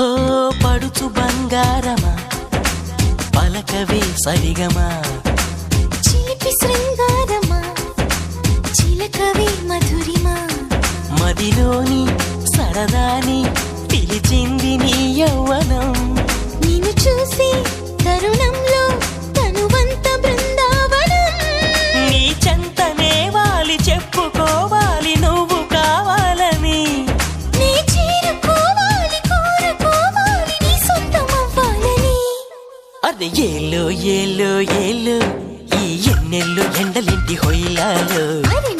ఓ పడుచు బంగారమా పలకవే సరిగమా చిలిపి శృంగారమా చిలకవే మధురిమా మదిలోని సరదాని పిలిచింది నీ యవ్వనం నిన్ను చూసి తరుణంలో తనువంత బృందావనం నీ చెంతనే వాలి చెప్పుకోవాలి నువ్వు కావాలని నీ చేరుకోవాలి కోరుకోవాలి నీ సొంతమవ్వాలని అదే ఏలో ఏలో ఏలో ఈ ఎన్నెల్లో ఎండలింటి హొయిలాలో అరే